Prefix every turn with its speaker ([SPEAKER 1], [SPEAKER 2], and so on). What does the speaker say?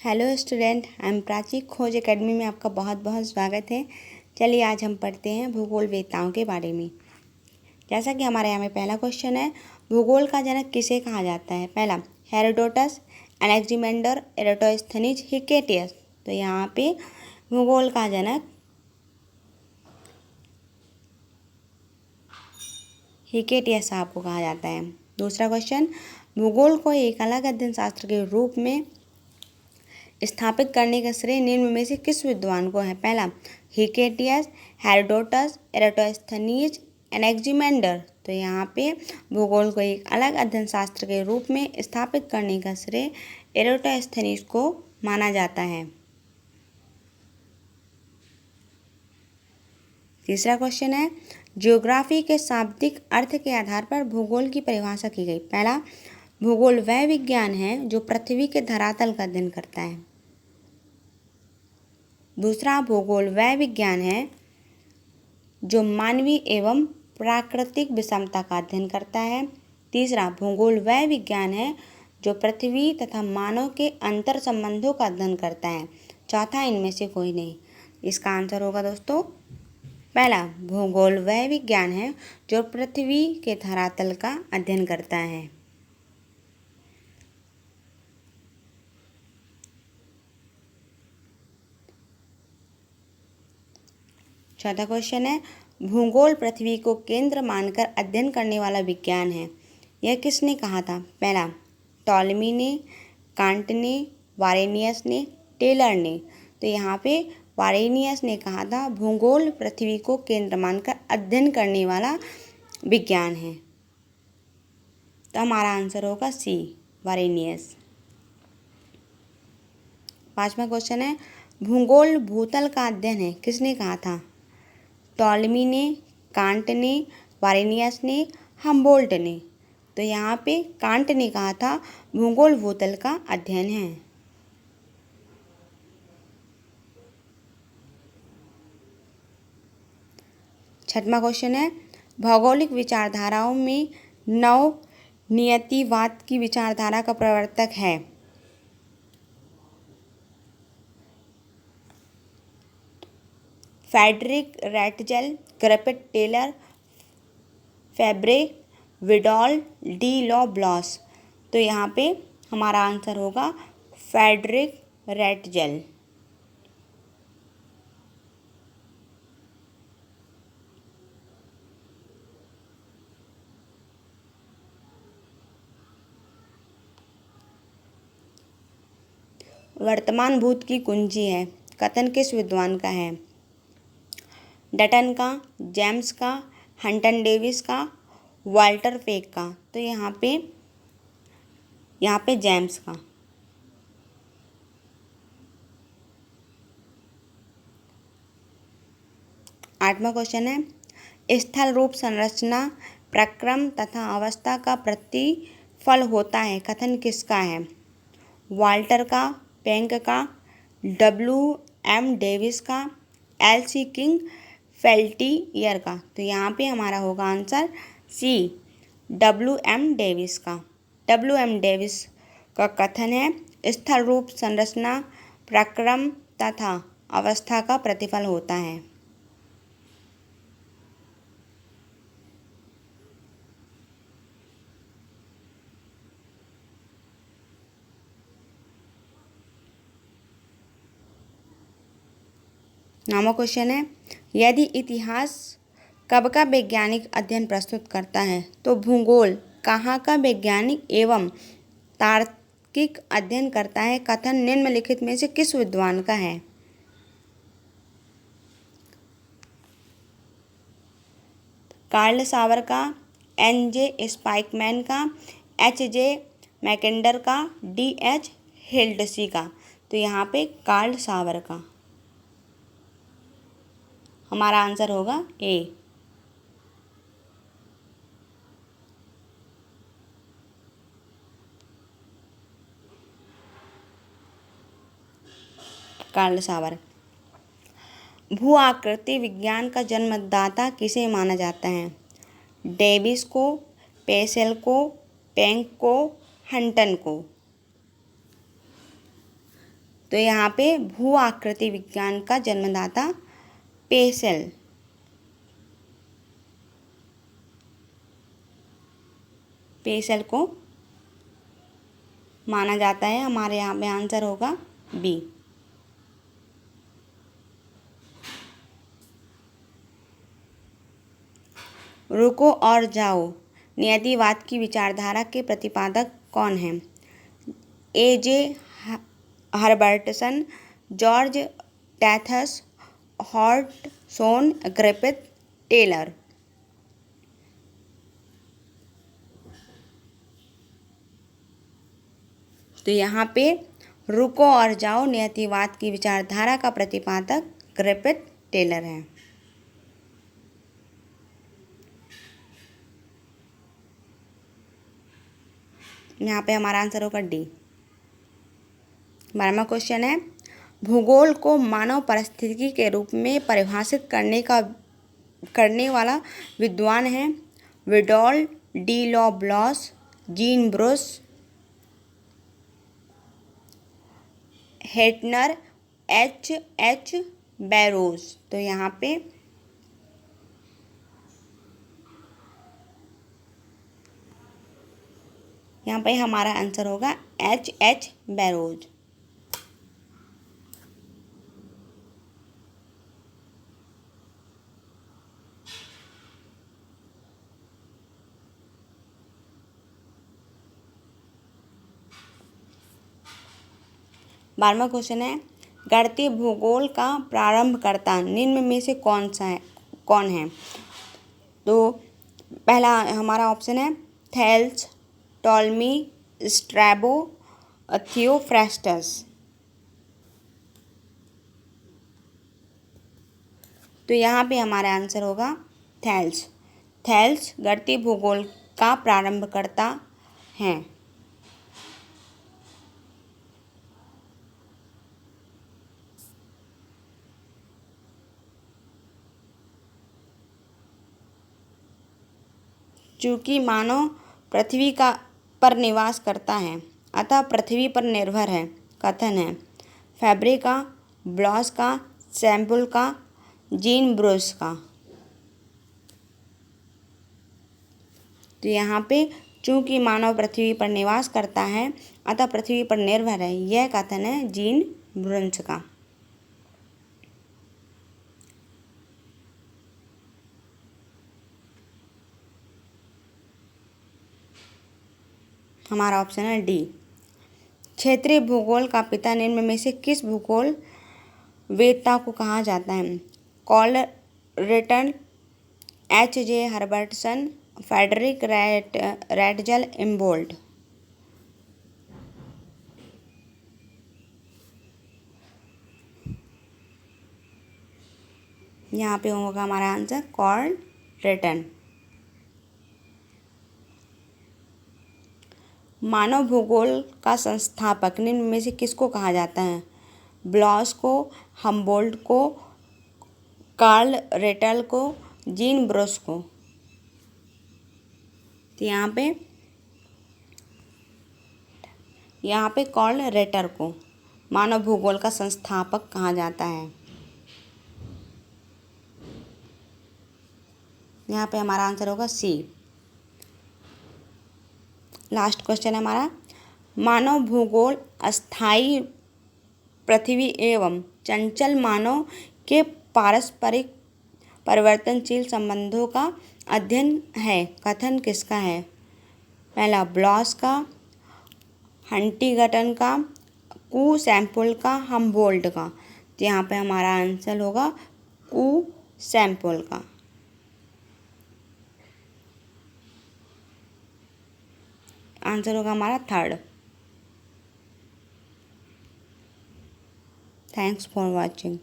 [SPEAKER 1] Hello student, I am Prachi. खोज academy में आपका बहुत बहुत स्वागत है। चलिए आज हम पढ़ते हैं भूगोल वेत्ताओं के बारे में। जैसा कि हमारे यहाँ में पहला क्वेश्चन है, भूगोल का जनक किसे कहा जाता है? पहला हेरोडोटस, एनेक्सिमेंडर, एराटोस्थनीज, हिकेटियस। तो यहाँ पे भूगोल का जनक हिकेटियस साहब को कहा जाता है। दूसरा क्वेश्चन, भूगोल को एक अलग अध्ययन शास्त्र के रूप में स्थापित करने का श्रेय निम्न में से किस विद्वान को है? पहला हिकेटियस, हेरोडोटस, एराटोस्थनीज, एनेक्सिमेंडर। तो यहाँ पे भूगोल को एक अलग अध्ययन शास्त्र के रूप में स्थापित करने का श्रेय एराटोस्थनीज को माना जाता है। तीसरा क्वेश्चन है, ज्योग्राफी के शाब्दिक अर्थ के आधार पर भूगोल की परिभाषा की गई। पहला भूगोल वह विज्ञान है जो पृथ्वी के धरातल का अध्ययन करता है। दूसरा भूगोल वह विज्ञान है जो मानवीय एवं प्राकृतिक विषमता का अध्ययन करता है। तीसरा भूगोल वह विज्ञान है जो पृथ्वी तथा मानव के अंतर संबंधों का अध्ययन करता है। चौथा इनमें से कोई नहीं। इसका आंसर होगा दोस्तों पहला भूगोल वह विज्ञान है जो पृथ्वी के धरातल का अध्ययन करता है। चौथा क्वेश्चन है, भूगोल पृथ्वी को केंद्र मानकर अध्ययन करने वाला विज्ञान है। यह किसने कहा था? पहला टॉलमी ने, कांट ने, वारेनियस ने, टेलर ने। तो यहाँ पे वारेनियस ने कहा था भूगोल पृथ्वी को केंद्र मानकर अध्ययन करने वाला विज्ञान है। तो हमारा आंसर होगा सी, वारेनियस। पांचवा क्वेश्चन है, भूगोल भूतल का अध्ययन है, किसने कहा था? टॉलमी ने, कांट ने, वारेनियस ने, हम्बोल्ट ने। तो यहाँ पे कांट ने कहा था भूगोल भूतल का अध्ययन है। छठवां क्वेश्चन है, भौगोलिक विचारधाराओं में नव नियतिवाद की विचारधारा का प्रवर्तक है। Friedrich Ratzel, Griffith, Taylor, Febvre, Vidal, de la Blache. तो यहाँ पे हमारा आंसर होगा फ्रेडरिक रैटजेल। वर्तमान भूत की कुंजी है, कथन किस विद्वान का है? डटन का, जेम्स का, हंटन डेविस का, वाल्टर फेक का। तो यहाँ पे जेम्स का। आठवां क्वेश्चन है, स्थल रूप संरचना प्रक्रम तथा अवस्था का प्रतिफल होता है, कथन किसका है? वाल्टर का, पेंक का, W.M. डेविस का, L.C. किंग फेल्टियर का। तो यहाँ पे हमारा होगा आंसर सी, W.M. डेविस का। W.M. डेविस का कथन है, स्थल रूप संरचना प्रक्रम तथा अवस्था का प्रतिफल होता है। नौवां क्वेश्चन है, यदि इतिहास कब का वैज्ञानिक अध्ययन प्रस्तुत करता है तो भूगोल कहाँ का वैज्ञानिक एवं तार्किक अध्ययन करता है, कथन निम्नलिखित में से किस विद्वान का है? कार्ल सावर का, N.J. स्पाइकमैन का, H.J. मैकेंडर का, D.H. हिल्डसी का। तो यहाँ पे कार्ल सावर का। हमारा आंसर होगा ए। कार्ल सावर। भू आकृति विज्ञान का जन्मदाता किसे माना जाता है? डेविस को, पेसेल को, पेंक को, हंटन को। तो यहाँ पे भू आकृति विज्ञान का जन्मदाता पेसेल। पेसेल को माना जाता है। हमारे यहाँ पे आंसर होगा बी। रुको और जाओ नियतिवाद की विचारधारा के प्रतिपादक कौन हैं? AJ. Herbertson, George टैथस, हॉटसोन, Griffith, Taylor. तो यहाँ पे रुको और जाओ नियतिवाद की विचारधारा का प्रतिपादक ग्रिफिथ टेलर है। यहाँ पे हमारा आंसर होगा डी। 12वां क्वेश्चन है, भूगोल को मानव परिस्थिति के रूप में परिभाषित करने वाला विद्वान है? Vidal, de la Blache, Jean Brunhes, Hettner, H Barrows. तो यहाँ पे हमारा आंसर होगा एच बैरोज। बारहवां क्वेश्चन है, गणितीय भूगोल का प्रारंभकर्ता निम्न में से कौन है? तो पहला हमारा ऑप्शन है थेल्स, टॉलमी, स्ट्रैबो, थियोफ्रास्टस। तो यहाँ पे हमारा आंसर होगा थेल्स। थेल्स गणितीय भूगोल का प्रारंभकर्ता हैं। चूँकि मानव पृथ्वी पर निवास करता है अतः पृथ्वी पर निर्भर है कथन है फैब्रे का, ब्लॉस का, सैम्पल का, जीन ब्रूस का। तो यहाँ पे चूँकि मानव पृथ्वी पर निवास करता है अतः पृथ्वी पर निर्भर है, यह कथन है जीन ब्रूस का। हमारा ऑप्शन है डी। क्षेत्रीय भूगोल का पिता निम्न में से किस भूगोल वेत्ता को कहा जाता है? Carl Ritter, H J. Herbertson, Friedrich Ratzel, Humboldt. यहाँ पे होगा हमारा आंसर कॉल रिटन। मानव भूगोल का संस्थापक निम्न में से किसको कहा जाता है? ब्लॉस को, हम्बोल्ट को, कार्ल रेटल को, जीन ब्रूस को। तो यहाँ पे कार्ल रेटर को मानव भूगोल का संस्थापक कहा जाता है। यहाँ पे हमारा आंसर होगा सी। लास्ट क्वेश्चन है हमारा, मानव भूगोल अस्थायी पृथ्वी एवं चंचल मानव के पारस्परिक परिवर्तनशील संबंधों का अध्ययन है कथन किसका है? पहला ब्लॉस का, हंटिंगटन का, कू सैम्पल का, हम्बोल्ट का। तो यहाँ पे हमारा आंसर होगा कू सैम्पल का। आंसर होगा हमारा थर्ड। Thanks for watching.